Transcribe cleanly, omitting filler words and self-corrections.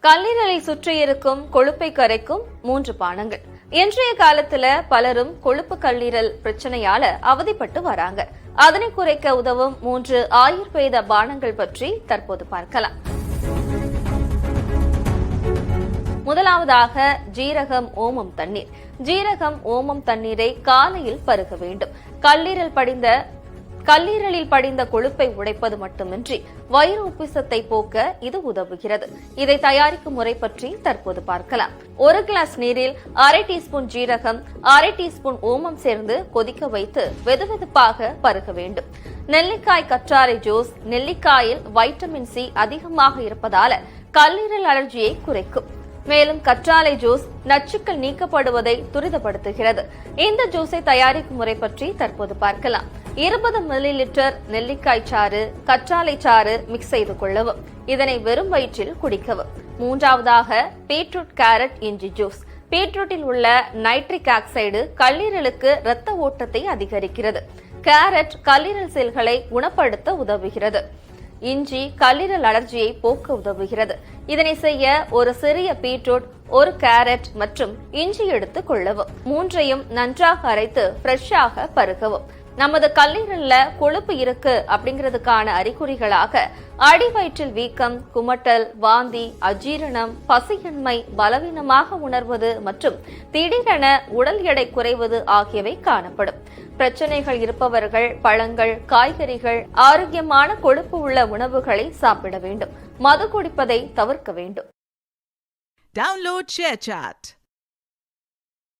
கல்லீரலை சுற்றியிருக்கும் கொழுப்பை கரைக்கும் 3 பானங்கள். இன்றைய காலத்துல பலரும் கொழுப்பு கல்லீரல் பிரச்சனையால அவதிப்பட்டு வராங்க. அதனை குறைக்க உதவும் 3 ஆயுர்வேத பானங்கள் பற்றி தற்போது பார்க்கலாம். முதலாவதாக ஜீரகம் ஓமம் தண்ணீர். ஜீரகம் ஓமம் தண்ணீரை காலையில் பருக வேண்டும். கல்லீரலில் படிந்த கொழுப்பை உடைப்பது மட்டுமின்றி வயிறு உப்பிசத்தை போக்க இது உதவுகிறது. இதை தயாரிக்கும் முறை பற்றி தற்போது பார்க்கலாம். 1 கிளாஸ் நீரில் அரை டீஸ்பூன் ஜீரகம், அரை டீஸ்பூன் ஓமம் சேர்ந்து கொதிக்க வைத்து வெதுவெதுப்பாக பருக வேண்டும். நெல்லிக்காய் கற்றாழை ஜூஸ். நெல்லிக்காயில் வைட்டமின் சி அதிகமாக இருப்பதால கல்லீரல் அலர்ஜியை குறைக்கும். மேலும் கற்றாழை ஜூஸ் நச்சுக்கள் நீக்கப்படுவதை துரிதப்படுத்துகிறது. இந்த ஜூஸை தயாரிக்கும் முறை பற்றி தற்போது பார்க்கலாம். 20 மில்லிலிட்டர் நெல்லிக்காய் சாறு, கற்றாழை சாறு மிக்ஸ் செய்து கொள்ளவும். இதனை வெறும் வயிற்றில் குடிக்கவும். மூன்றாவதாக பீட்ரூட் கேரட் இஞ்சி ஜூஸ். பீட்ரூட்டில் உள்ள நைட்ரிக் ஆக்சைடு கல்லீரலுக்கு இரத்த ஓட்டத்தை அதிகரிக்கிறது. கேரட் கல்லீரல் செல்களை குணப்படுத்த உதவுகிறது. இஞ்சி கல்லீரல் அலர்ஜியை போக்க உதவுகிறது. இதனை செய்ய ஒரு சிறிய பீட்ரூட், 1 கேரட் மற்றும் இஞ்சி எடுத்துக் கொள்ளவும். 3ஐயும் நன்றாக அரைத்து ஃப்ரெஷ்ஷாக பருகவும். நமது கல்லீரல்ல கொழுப்பு இருக்கு அப்படிங்கிறதுக்கான அறிகுறிகளாக அடிவயிற்றில் வீக்கம், குமட்டல், வாந்தி, அஜீரணம், பசியின்மை, பலவீனமாக உணர்வது மற்றும் திடீரென உடல் எடை குறைவது ஆகியவை காணப்படும். பிரச்சனைகள் இருப்பவர்கள் பழங்கள், காய்கறிகள், ஆரோக்கியமான கொழுப்பு உள்ள உணவுகளை சாப்பிட வேண்டும். மது குடிப்பதை தவிர்க்க வேண்டும். Download ShareChat.